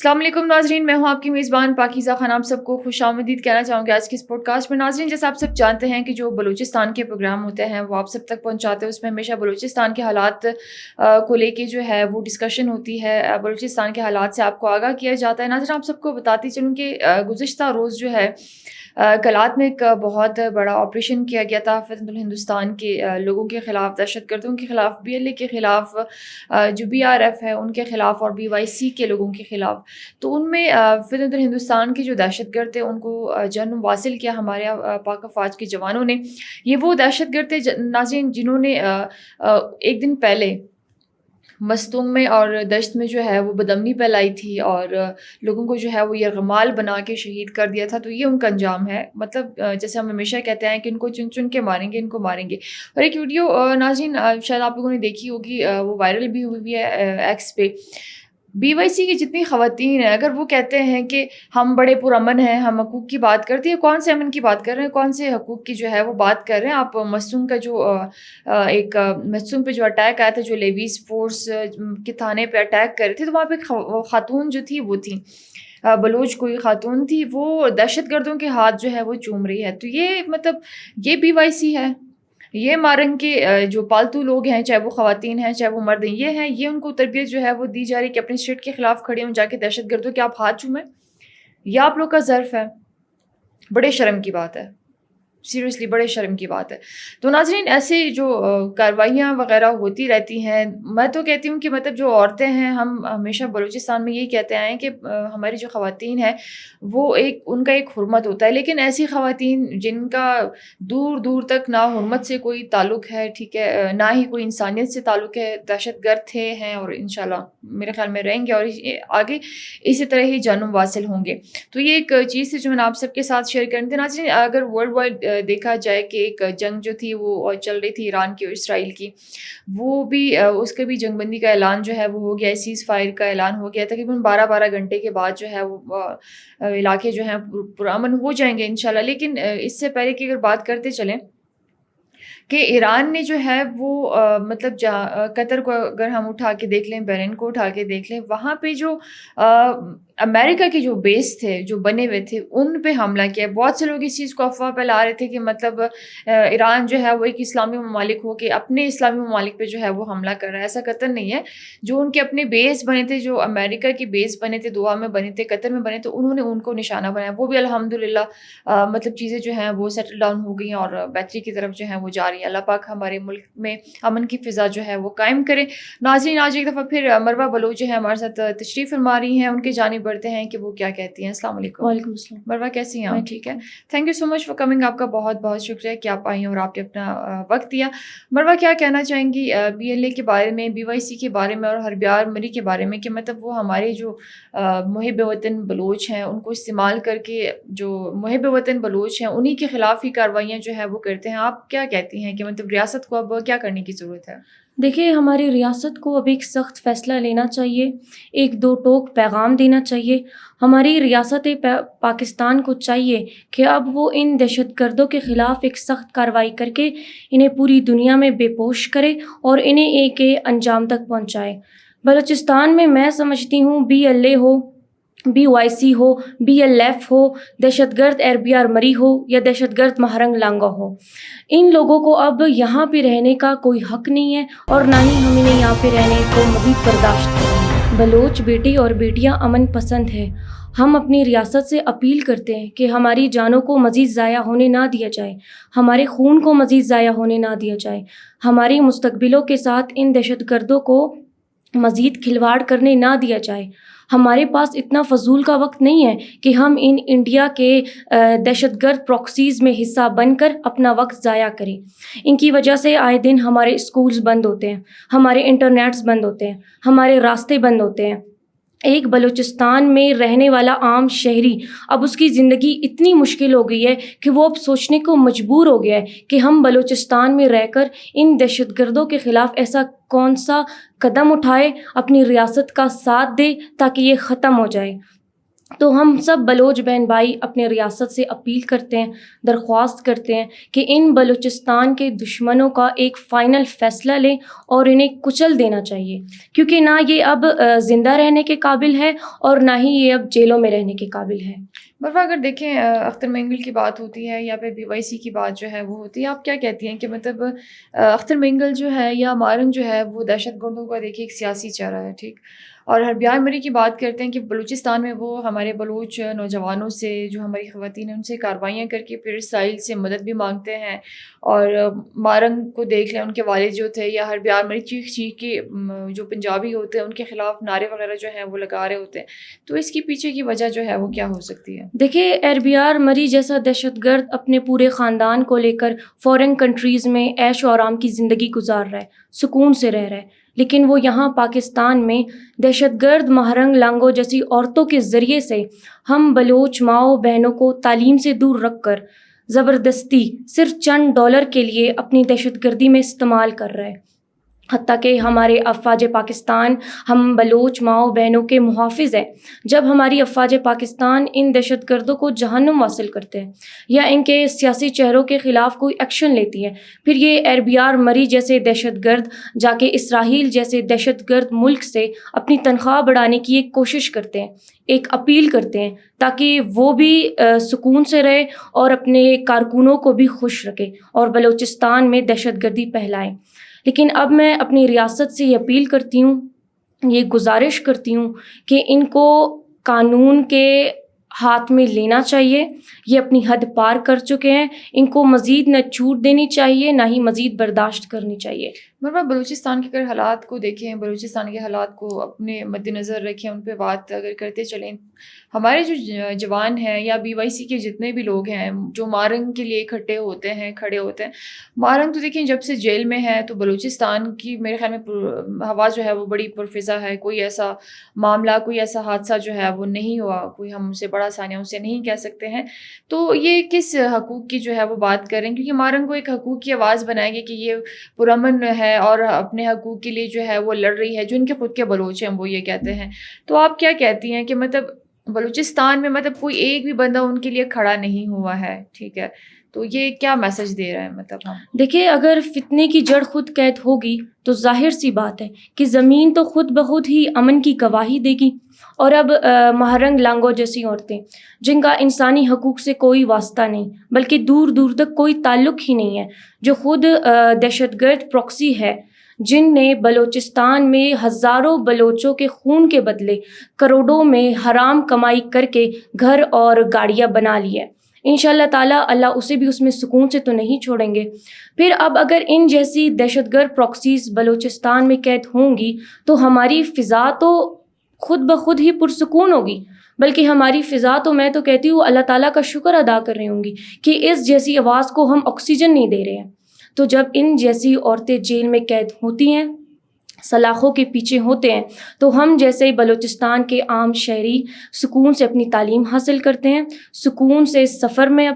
السلام علیکم ناظرین، میں ہوں آپ کی میزبان پاکیزہ خان. آپ سب کو خوش آمدید کہنا چاہوں گی آج کے اس پوڈ کاسٹ میں. ناظرین، جیسے آپ سب جانتے ہیں کہ جو بلوچستان کے پروگرام ہوتے ہیں وہ آپ سب تک پہنچاتے ہیں. اس میں ہمیشہ بلوچستان کے حالات کو لے کے جو ہے وہ ڈسکشن ہوتی ہے، بلوچستان کے حالات سے آپ کو آگاہ کیا جاتا ہے. ناظرین، آپ سب کو بتاتی چلوں کہ گزشتہ روز جو ہے کلات میں ایک بہت بڑا آپریشن کیا گیا تھا فتح الہندوستان کے لوگوں کے خلاف، دہشت گردوں کے خلاف، بی ایل اے کے خلاف، جو بی آر ایف ہے ان کے خلاف، اور بی وائی سی کے لوگوں کے خلاف. تو ان میں فتح الہندوستان کے جو دہشت گرد تھے ان کو جنم واصل کیا ہمارے پاک افواج کے جوانوں نے. یہ وہ دہشت گرد تھے ناظرین جنہوں نے ایک دن پہلے مستونگ میں اور دشت میں جو ہے وہ بدامنی پھیلائی تھی اور لوگوں کو جو ہے وہ یرغمال بنا کے شہید کر دیا تھا. تو یہ ان کا انجام ہے. مطلب جیسے ہم ہمیشہ کہتے ہیں کہ ان کو چن چن کے ماریں گے، ان کو ماریں گے. اور ایک ویڈیو ناظرین شاید آپ لوگوں نے دیکھی ہوگی، وہ وائرل بھی ہوئی ہے ایکس پہ. بی وائی سی کی جتنی خواتین ہیں، اگر وہ کہتے ہیں کہ ہم بڑے پرامن ہیں، ہم حقوق کی بات کرتے ہیں، کون سے امن کی بات کر رہے ہیں، کون سے حقوق کی جو ہے وہ بات کر رہے ہیں آپ؟ مستونگ کا جو ایک مستونگ پہ جو اٹیک آیا تھا، جو لیویز فورس کے تھانے پہ اٹیک کر رہے تھے، تو وہاں پہ خاتون جو تھی وہ تھی بلوچ کوئی خاتون تھی، وہ دہشت گردوں کے ہاتھ جو ہے وہ چوم رہی ہے. تو یہ مطلب یہ بی وائی سی ہے. یہ مارنگ کے جو پالتو لوگ ہیں، چاہے وہ خواتین ہیں چاہے وہ مرد ہیں، یہ ان کو تربیت جو ہے وہ دی جا رہی ہے کہ اپنے اسٹیٹ کے خلاف کھڑے ہوں، جا کے دہشت گردوں کے آپ ہاتھ چومیں. یہ آپ لوگ کا ظرف ہے. بڑے شرم کی بات ہے، سیریسلی بڑے شرم کی بات ہے. تو ناظرین، ایسے جو کارروائیاں وغیرہ ہوتی رہتی ہیں. میں تو کہتی ہوں کہ مطلب جو عورتیں ہیں، ہم ہمیشہ بلوچستان میں یہی کہتے آئے ہیں کہ ہماری جو خواتین ہیں وہ ان کا ایک حرمت ہوتا ہے. لیکن ایسی خواتین جن کا دور دور تک نہ حرمت سے کوئی تعلق ہے، ٹھیک ہے، نہ ہی کوئی انسانیت سے تعلق ہے، دہشت گرد تھے ہیں اور انشاءاللہ میرے خیال میں رہیں گے اور آگے اسی طرح ہی جانم واصل ہوں گے. تو یہ ایک چیز تھی جو میں نے آپ سب کے ساتھ شیئر کرنی تھی. ناظرین، اگر ورلڈ وائڈ دیکھا جائے کہ ایک جنگ جو تھی وہ چل رہی تھی ایران کی اور اسرائیل کی، وہ بھی اس کا بھی جنگ بندی کا اعلان جو ہے وہ ہو گیا ہے، سیز فائر کا اعلان ہو گیا. تقریباً 12 گھنٹے کے بعد جو ہے وہ علاقے جو ہیں پرامن ہو جائیں گے انشاءاللہ. لیکن اس سے پہلے کی اگر بات کرتے چلیں کہ ایران نے جو ہے وہ مطلب قطر کو اگر ہم اٹھا کے دیکھ لیں، بحرین کو اٹھا کے دیکھ لیں، وہاں پہ جو امریکہ کے جو بیس تھے جو بنے ہوئے تھے ان پہ حملہ کیا. بہت سے لوگ اس چیز کو افواہ پھیلا رہے تھے کہ مطلب ایران جو ہے وہ ایک اسلامی ممالک ہو کے اپنے اسلامی ممالک پہ جو ہے وہ حملہ کر رہا ہے. ایسا قطر نہیں ہے. جو ان کے اپنے بیس بنے تھے، جو امریکہ کے بیس بنے تھے، دوحہ میں بنے تھے، قطر میں بنے تھے، انہوں نے ان کو نشانہ بنایا. وہ بھی الحمدللہ مطلب چیزیں جو ہیں وہ سیٹل ڈاؤن ہو گئی ہیں اور بہتری کی طرف جو ہے وہ جا رہی ہے. اللہ پاک ہمارے ملک میں امن کی فضا جو ہے وہ قائم کرے. ناظرین، آج ایک دفعہ پھر مروہ بلوچ جو ہے ہمارے ساتھ تشریف فرما رہی ہیں. ان کی جانب بڑھتے ہیں کہ وہ کیا کہتی ہیں. السلام علیکم. وعلیکم السلام. مروہ کیسی ہیں آپ؟ ٹھیک ہے. Thank you so much for coming. آپ کا بہت بہت شکریہ کہ آپ آئی ہیں اور آپ نے اپنا وقت دیا. مروہ، کیا کہنا چاہیں گی بی ایل اے کے بارے میں، بی وائی سی کے بارے میں اور ہربیار مری کے بارے میں، کہ مطلب وہ ہمارے جو محب وطن بلوچ ہیں ان کو استعمال کر کے جو محب وطن بلوچ ہیں انہی کے خلاف ہی کارروائیاں جو ہے وہ کرتے ہیں. آپ کیا کہتی ہیں کہ مطلب ریاست کو اب کیا کرنے کی ضرورت ہے؟ دیکھیے، ہماری ریاست کو اب ایک سخت فیصلہ لینا چاہیے، ایک دو ٹوک پیغام دینا چاہیے. ہماری ریاست پاکستان کو چاہیے کہ اب وہ ان دہشت گردوں کے خلاف ایک سخت کارروائی کر کے انہیں پوری دنیا میں بے پوش کرے اور انہیں ایک انجام تک پہنچائے. بلوچستان میں سمجھتی ہوں بی ایل اے ہو، بی وائی سی ہو، بی ایل ایف ہو، دہشت گرد اربیار مری ہو یا دہشت گرد مہرنگ لانگا ہو، ان لوگوں کو اب یہاں پہ رہنے کا کوئی حق نہیں ہے اور نہ ہی ہم انہیں یہاں پہ رہنے کو مزید برداشت کریں. بلوچ بیٹی اور بیٹیاں امن پسند ہیں. ہم اپنی ریاست سے اپیل کرتے ہیں کہ ہماری جانوں کو مزید ضائع ہونے نہ دیا جائے، ہمارے خون کو مزید ضائع ہونے نہ دیا جائے، ہماری مستقبلوں کے ساتھ ان دہشت گردوں کو مزید کھلواڑ کرنے نہ دیا جائے. ہمارے پاس اتنا فضول کا وقت نہیں ہے کہ ہم ان انڈیا کے دہشت گرد پراکسیز میں حصہ بن کر اپنا وقت ضائع کریں. ان کی وجہ سے آئے دن ہمارے اسکولز بند ہوتے ہیں، ہمارے انٹرنیٹس بند ہوتے ہیں، ہمارے راستے بند ہوتے ہیں. ایک بلوچستان میں رہنے والا عام شہری اب اس کی زندگی اتنی مشکل ہو گئی ہے کہ وہ اب سوچنے کو مجبور ہو گیا ہے کہ ہم بلوچستان میں رہ کر ان دہشت گردوں کے خلاف ایسا کون سا قدم اٹھائے، اپنی ریاست کا ساتھ دے تاکہ یہ ختم ہو جائے. تو ہم سب بلوچ بہن بھائی اپنے ریاست سے اپیل کرتے ہیں، درخواست کرتے ہیں کہ ان بلوچستان کے دشمنوں کا ایک فائنل فیصلہ لیں اور انہیں کچل دینا چاہیے، کیونکہ نہ یہ اب زندہ رہنے کے قابل ہے اور نہ ہی یہ اب جیلوں میں رہنے کے قابل ہے۔ مروا، اگر دیکھیں اختر مینگل کی بات ہوتی ہے یا پھر BYC کی بات جو ہے وہ ہوتی ہے، آپ کیا کہتی ہیں کہ مطلب اختر مینگل جو ہے یا مارنگ جو ہے وہ دہشت گردوں کا دیکھیے ایک سیاسی چہرہ ہے، ٹھیک، اور ہربیار مری کی بات کرتے ہیں کہ بلوچستان میں وہ ہمارے بلوچ نوجوانوں سے، جو ہماری خواتین ہیں، ان سے کارروائیاں کر کے پھر اسرائیل سے مدد بھی مانگتے ہیں، اور مارنگ کو دیکھ لیں، ان کے والد جو تھے، یا ہربیار مری چیخ چیخ کے جو پنجابی ہوتے ہیں ان کے خلاف نعرے وغیرہ جو ہیں وہ لگا رہے ہوتے ہیں، تو اس کی پیچھے کی وجہ جو ہے وہ کیا ہو سکتی ہے؟ دیکھیے، اربیار مری جیسا دہشت گرد اپنے پورے خاندان کو لے کر فورن کنٹریز میں عیش و آرام کی زندگی گزار رہا ہے، سکون سے رہ رہا ہے، لیکن وہ یہاں پاکستان میں دہشت گرد مہرنگ لانگو جیسی عورتوں کے ذریعے سے ہم بلوچ ماؤں بہنوں کو تعلیم سے دور رکھ کر زبردستی صرف چند ڈالر کے لیے اپنی دہشت گردی میں استعمال کر رہا ہے۔ حتیٰ کہ ہمارے افواج پاکستان ہم بلوچ ماؤں بہنوں کے محافظ ہیں۔ جب ہماری افواج پاکستان ان دہشت گردوں کو جہنم واصل کرتے ہیں یا ان کے سیاسی چہروں کے خلاف کوئی ایکشن لیتی ہے، پھر یہ اربیار مری جیسے دہشت گرد جا کے اسرائیل جیسے دہشت گرد ملک سے اپنی تنخواہ بڑھانے کی ایک کوشش کرتے ہیں، ایک اپیل کرتے ہیں، تاکہ وہ بھی سکون سے رہے اور اپنے کارکنوں کو بھی خوش رکھے اور بلوچستان میں دہشت گردی پھیلائیں۔ لیکن اب میں اپنی ریاست سے یہ اپیل کرتی ہوں، یہ گزارش کرتی ہوں کہ ان کو قانون کے ہاتھ میں لینا چاہیے۔ یہ اپنی حد پار کر چکے ہیں، ان کو مزید نہ چھوٹ دینی چاہیے نہ ہی مزید برداشت کرنی چاہیے۔ مروا، بلوچستان کے اگر حالات کو دیکھیں، بلوچستان کے حالات کو اپنے مد نظر رکھیں، ان پہ بات اگر کرتے چلیں، ہمارے جو جوان ہیں یا BYC کے جتنے بھی لوگ ہیں جو مارنگ کے لیے اکٹھے ہوتے ہیں، کھڑے ہوتے ہیں، مارنگ تو دیکھیں جب سے جیل میں ہے تو بلوچستان کی میرے خیال میں ہوا جو ہے وہ بڑی پرفضا ہے، کوئی ایسا معاملہ، کوئی ایسا حادثہ جو ہے وہ نہیں ہوا، کوئی ہم اسے بڑا ثانیہ اسے نہیں کہہ سکتے ہیں۔ تو یہ کس حقوق کی جو ہے وہ بات کریں، کیونکہ مارنگ کو ایک حقوق کی آواز بنائے گی کہ یہ پرامن ہے اور اپنے حقوق کے لیے جو ہے وہ لڑ رہی ہے، جو ان کے خود کے بلوچ ہیں وہ یہ کہتے ہیں۔ تو آپ کیا کہتی ہیں کہ مطلب بلوچستان میں مطلب کوئی ایک بھی بندہ ان کے لیے کھڑا نہیں ہوا ہے، ٹھیک ہے، تو یہ کیا میسج دے رہے ہیں مطلب ہم؟ دیکھیے، اگر فتنے کی جڑ خود قید ہوگی تو ظاہر سی بات ہے کہ زمین تو خود بخود ہی امن کی گواہی دے گی، اور اب مہرنگ لانگو جیسی عورتیں جن کا انسانی حقوق سے کوئی واسطہ نہیں بلکہ دور دور تک کوئی تعلق ہی نہیں ہے، جو خود دہشت گرد پراکسی ہے، جن نے بلوچستان میں ہزاروں بلوچوں کے خون کے بدلے کروڑوں میں حرام کمائی کر کے گھر اور گاڑیاں بنا لی ہے، انشاءاللہ تعالیٰ اللہ اسے بھی اس میں سکون سے تو نہیں چھوڑیں گے۔ پھر اب اگر ان جیسی دہشت گرد پراکسیز بلوچستان میں قید ہوں گی تو ہماری فضا تو خود بخود ہی پرسکون ہوگی، بلکہ ہماری فضا تو میں تو کہتی ہوں اللہ تعالیٰ کا شکر ادا کر رہی ہوں گی کہ اس جیسی آواز کو ہم آکسیجن نہیں دے رہے ہیں۔ تو جب ان جیسی عورتیں جیل میں قید ہوتی ہیں، سلاخوں کے پیچھے ہوتے ہیں، تو ہم جیسے بلوچستان کے عام شہری سکون سے اپنی تعلیم حاصل کرتے ہیں، سکون سے سفر میں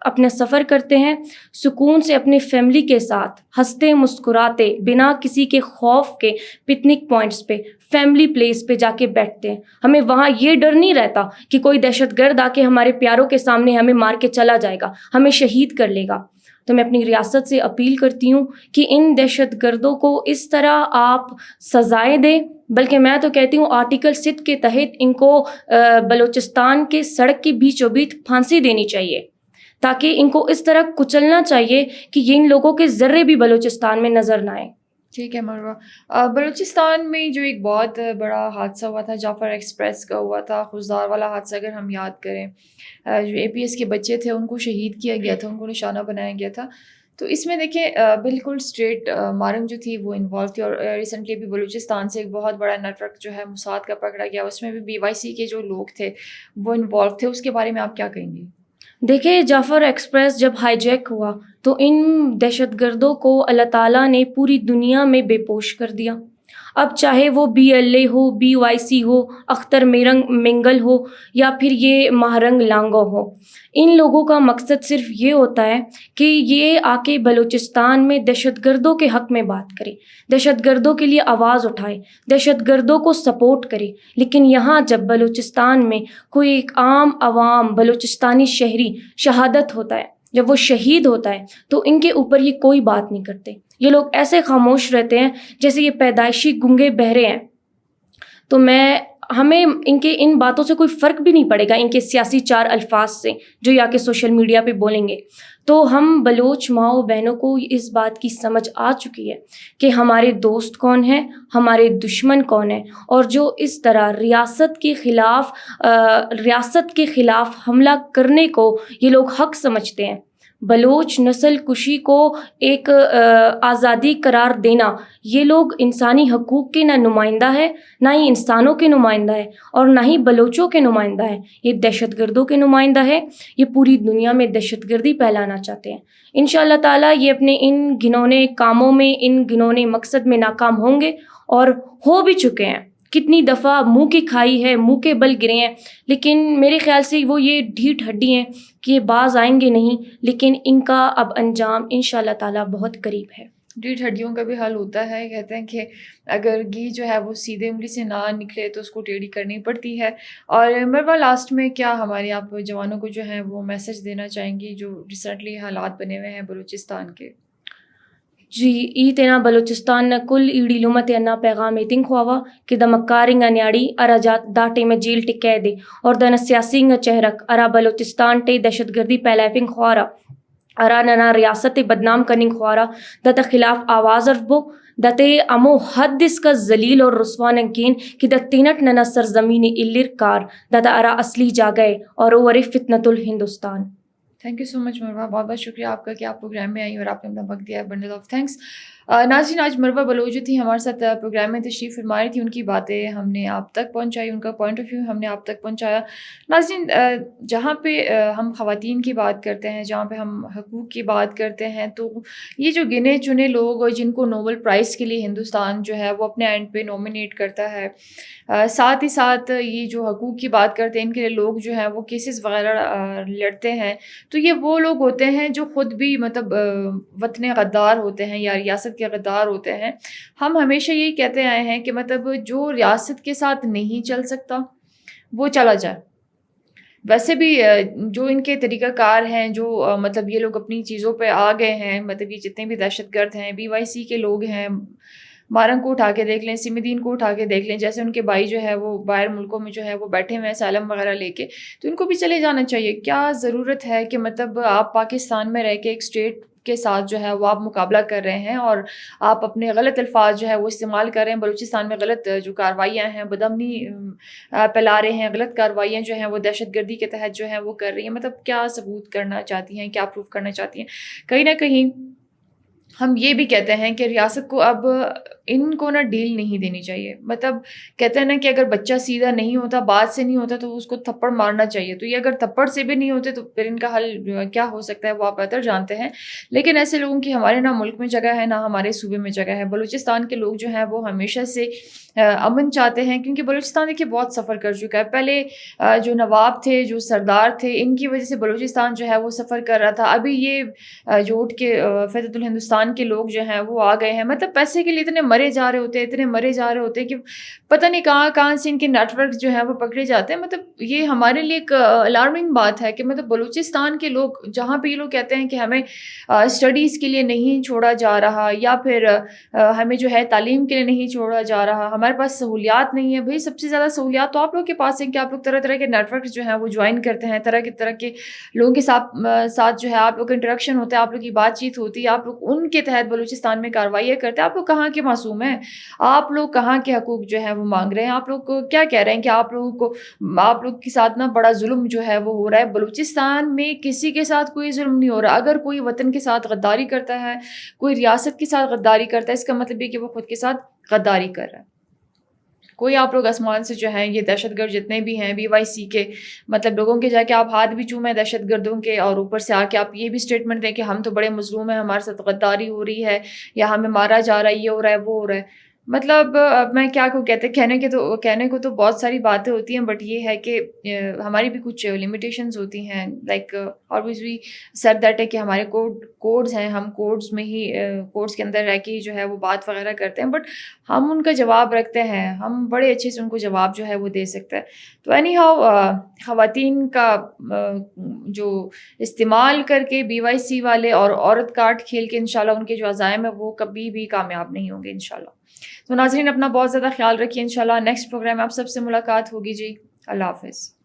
اپنا سفر کرتے ہیں، سکون سے اپنے فیملی کے ساتھ ہنستے مسکراتے بنا کسی کے خوف کے پکنک پوائنٹس پہ، فیملی پلیس پہ جا کے بیٹھتے ہیں۔ ہمیں وہاں یہ ڈر نہیں رہتا کہ کوئی دہشت گرد آ کے ہمارے پیاروں کے سامنے ہمیں مار کے چلا جائے گا، ہمیں شہید کر لے گا۔ تو میں اپنی ریاست سے اپیل کرتی ہوں کہ ان دہشت گردوں کو اس طرح آپ سزائیں دیں، بلکہ میں تو کہتی ہوں آرٹیکل 6 کے تحت ان کو بلوچستان کے سڑک کے بیچوں بیچ پھانسی دینی چاہیے، تاکہ ان کو اس طرح کچلنا چاہیے کہ ان لوگوں کے ذرے بھی بلوچستان میں نظر نہ آئیں۔ ٹھیک ہے مروا، بلوچستان میں جو ایک بہت بڑا حادثہ ہوا تھا جعفر ایکسپریس کا ہوا تھا، خضدار والا حادثہ، اگر ہم یاد کریں، جو APS کے بچے تھے ان کو شہید کیا گیا تھا، ان کو نشانہ بنایا گیا تھا، تو اس میں دیکھیں بالکل اسٹریٹ مارنگ جو تھی وہ انوالو تھی، اور ریسنٹلی بھی بلوچستان سے ایک بہت بڑا نیٹ ورک جو ہے موساد کا پکڑا گیا، اس میں بھی BYC کے جو لوگ تھے وہ انوالو تھے، اس کے بارے میں آپ کیا کہیں گی؟ دیکھیں، جعفر ایکسپریس جب ہائی جیک ہوا تو ان دہشت گردوں کو اللہ تعالیٰ نے پوری دنیا میں بے پوش کر دیا۔ اب چاہے وہ BLA ہو, BYC ہو, اختر منگل ہو یا پھر یہ مہرنگ لانگو ہو, ان لوگوں کا مقصد صرف یہ ہوتا ہے کہ یہ آ کے بلوچستان میں دہشت گردوں کے حق میں بات کرے, دہشت گردوں کے لیے آواز اٹھائے, دہشت گردوں کو سپورٹ کرے. لیکن یہاں جب بلوچستان میں کوئی ایک عام عوام بلوچستانی شہری شہادت ہوتا ہے, جب وہ شہید ہوتا ہے, تو ان کے اوپر یہ کوئی بات نہیں کرتے. یہ لوگ ایسے خاموش رہتے ہیں جیسے یہ پیدائشی گنگے بہرے ہیں. تو ہمیں ان باتوں سے کوئی فرق بھی نہیں پڑے گا, ان کے سیاسی 4 الفاظ سے جو یا کہ سوشل میڈیا پہ بولیں گے. تو ہم بلوچ ماؤں بہنوں کو اس بات کی سمجھ آ چکی ہے کہ ہمارے دوست کون ہیں, ہمارے دشمن کون ہیں, اور جو اس طرح ریاست کے خلاف حملہ کرنے کو یہ لوگ حق سمجھتے ہیں. بلوچ نسل کشی کو ایک آزادی قرار دینا, یہ لوگ انسانی حقوق کے نہ نمائندہ ہے, نہ ہی انسانوں کے نمائندہ ہے, اور نہ ہی بلوچوں کے نمائندہ ہے. یہ دہشت گردوں کے نمائندہ ہے. یہ پوری دنیا میں دہشت گردی پھیلانا چاہتے ہیں. انشاءاللہ تعالیٰ یہ اپنے ان گھنونے کاموں میں, ان گھنونے مقصد میں ناکام ہوں گے, اور ہو بھی چکے ہیں. کتنی دفعہ منہ کی کھائی ہے, منہ کے بل گرے ہیں, لیکن میرے خیال سے وہ یہ ڈھیٹ ہڈی ہیں کہ یہ باز آئیں گے نہیں. لیکن ان کا اب انجام انشاءاللہ تعالیٰ بہت قریب ہے. ڈیڑھ ہڈیوں کا بھی حل ہوتا ہے. کہتے ہیں کہ اگر گھی جو ہے وہ سیدھے انگلی سے نہ نکلے تو اس کو ٹیڑھی کرنی پڑتی ہے. اور مروا لاسٹ میں کیا ہمارے آپ جوانوں کو جو ہے وہ میسج دینا چاہیں گی جو ریسنٹلی حالات بنے ہوئے ہیں بلوچستان کے؟ جی, ای تینا بلوچستان کل ایڑی لومت انا پیغام ایتنگ خواوا کہ دا مکارنگ نیاڑی ارا داٹے میں جیل ٹکے دے, اور دنا سیاسینگ چہرک ارا بلوچستان ٹے دہشت گردی پیلائفنگ خوارا, ارا ننا ریاست بدنام کننگ خوارا, دتا خلاف آواز اربو, دتے امو حد اس کا ذلیل اور رسوا ننکین کہ دتینٹ ننا سرزمین الر کار دتا ارا اصلی جاگئے اور اوور فتنۃ الہندوستان. تھینک یو سو مچ مروا, بہت بہت شکریہ آپ کا کہ آپ پروگرام میں آئی اور آپ نے اپنا وقت دیا ہے. Bundle of thanks. ناظرین, آج مروا بلوچ جو تھی ہمارے ساتھ پروگرام میں تشریف فرما رہی تھی, ان کی باتیں ہم نے آپ تک پہنچائی, ان کا پوائنٹ آف ویو ہم نے آپ تک پہنچایا. ناظرین, جہاں پہ ہم خواتین کی بات کرتے ہیں, جہاں پہ ہم حقوق کی بات کرتے ہیں, تو یہ جو گنے چنے لوگ اور جن کو نوبل پرائز کے لیے ہندوستان جو ہے وہ اپنے اینڈ پہ نومینیٹ کرتا ہے, ساتھ ہی ساتھ یہ جو حقوق کی بات کرتے ہیں ان کے لیے لوگ جو ہیں وہ کیسز وغیرہ لڑتے ہیں, تو یہ وہ لوگ ہوتے ہیں جو خود بھی مطلب وطن غدار ہوتے ہیں یا ریاست کے غدار ہوتے ہیں. ہم ہمیشہ یہی کہتے آئے ہیں کہ مطلب جو ریاست کے ساتھ نہیں چل سکتا وہ چلا جائے. ویسے بھی جو ان کے طریقہ کار ہیں, جو مطلب یہ لوگ اپنی چیزوں پہ آ گئے ہیں, مطلب یہ جتنے بھی دہشت گرد ہیں, BYC کے لوگ ہیں, مارنگ کو اٹھا کے دیکھ لیں, سمدین کو اٹھا کے دیکھ لیں, جیسے ان کے بھائی جو ہے وہ باہر ملکوں میں جو ہے وہ بیٹھے ہوئے ہیں اسائلم وغیرہ لے کے, تو ان کو بھی چلے جانا چاہیے. کیا ضرورت ہے کہ مطلب آپ پاکستان میں رہ کے ایک اسٹیٹ کے ساتھ جو ہے وہ آپ مقابلہ کر رہے ہیں اور آپ اپنے غلط الفاظ جو ہے وہ استعمال کر رہے ہیں. بلوچستان میں غلط جو کارروائیاں ہیں, بدامنی پھیلا رہے ہیں, غلط کارروائیاں جو ہیں وہ دہشت گردی کے تحت جو ہیں وہ کر رہی ہیں. مطلب کیا ثبوت کرنا چاہتی ہیں, کیا پروف کرنا چاہتی ہیں؟ کہیں نہ کہیں ہم یہ بھی کہتے ہیں کہ ریاست کو اب ان کو نا ڈیل نہیں دینی چاہیے. مطلب کہتے ہیں نا کہ اگر بچہ سیدھا نہیں ہوتا, بات سے نہیں ہوتا, تو اس کو تھپڑ مارنا چاہیے. تو یہ اگر تھپڑ سے بھی نہیں ہوتے تو پھر ان کا حل کیا ہو سکتا ہے وہ آپ بہتر جانتے ہیں. لیکن ایسے لوگوں کی ہمارے نہ ملک میں جگہ ہے, نہ ہمارے صوبے میں جگہ ہے. بلوچستان کے لوگ جو ہیں وہ ہمیشہ سے امن چاہتے ہیں, کیونکہ بلوچستان دیکھیے بہت سفر کر چکا ہے. پہلے جو نواب تھے, جو سردار تھے, ان کی وجہ سے بلوچستان جو ہے وہ سفر کر رہا تھا. ابھی یہ جو اٹھ کے فتح الہندوستان کے لوگ جو ہیں وہ آ گئے ہیں. مطلب پیسے کے لیے اتنے مرے جا رہے ہوتے ہیں, اتنے مرے جا رہے ہوتے ہیں کہ پتہ نہیں کہاں سے ان کے نیٹ ورک جو ہے وہ پکڑے جاتے ہیں. مطلب یہ ہمارے لیے ایک الارمنگ بات ہے کہ مطلب بلوچستان کے لوگ, جہاں پہ یہ لوگ کہتے ہیں کہ ہمیں اسٹڈیز کے لیے نہیں چھوڑا جا رہا, یا پھر ہمیں جو ہے تعلیم کے لیے نہیں چھوڑا جا رہا, ہمارے پاس سہولیات نہیں ہے. بھائی سب سے زیادہ سہولیات تو آپ لوگ کے پاس ہیں کہ آپ لوگ طرح طرح کے نیٹ ورک جو ہیں وہ جوائن کرتے ہیں, طرح کے لوگوں کے ساتھ جو ہے آپ لوگ کا انٹریکشن ہوتا ہے, آپ لوگ کی بات چیت ہوتی ہے, آپ لوگ ان کے تحت بلوچستان میں کارروائیاں کرتے ہیں. آپ لوگ کہاں کے معصوم ہیں, آپ لوگ کہاں کے حقوق جو ہے وہ مانگ رہے ہیں؟ آپ لوگ کو کیا کہہ رہے ہیں کہ آپ لوگ کے ساتھ نا بڑا ظلم جو ہے وہ ہو رہا ہے. بلوچستان میں کسی کے ساتھ کوئی ظلم نہیں ہو رہا. اگر کوئی وطن کے ساتھ غداری کرتا ہے, کوئی ریاست کے ساتھ غداری کرتا ہے, اس کا مطلب یہ کہ وہ خود کے ساتھ غداری کر رہا ہے. کوئی آپ لوگ آسمان سے جو ہیں یہ دہشت گرد جتنے بھی ہیں BYC کے, مطلب لوگوں کے جا کے آپ ہاتھ بھی چومیں دہشت گردوں کے, اور اوپر سے آ کے آپ یہ بھی اسٹیٹمنٹ دیں کہ ہم تو بڑے مظلوم ہیں, ہمارے ساتھ غداری ہو رہی ہے, یا ہمیں مارا جا رہا ہے, یہ ہو رہا ہے, وہ ہو رہا ہے. مطلب اب میں کیا کو کہتے کہنے کو تو بہت ساری باتیں ہوتی ہیں، بٹ یہ ہے کہ ہماری بھی کچھ لمیٹیشنز ہوتی ہیں. Like always we set that ہے کہ ہمارے کوڈز ہیں، ہم کوڈز میں ہی کوڈز کے اندر رہ کے ہی جو ہے وہ بات وغیرہ کرتے ہیں، بٹ ہم ان کا جواب رکھتے ہیں، ہم بڑے اچھے سے ان کو جواب جو ہے وہ دے سکتے ہیں. تو اینی ہاؤ خواتین کا جو استعمال کر کے BYC والے اور عورت کارڈ کھیل کے انشاءاللہ ان کے جو عزائم ہیں وہ کبھی بھی کامیاب نہیں ہوں گے انشاءاللہ. تو ناظرین اپنا بہت زیادہ خیال رکھیے، انشاءاللہ نیکسٹ پروگرام میں آپ سب سے ملاقات ہوگی جی. اللہ حافظ.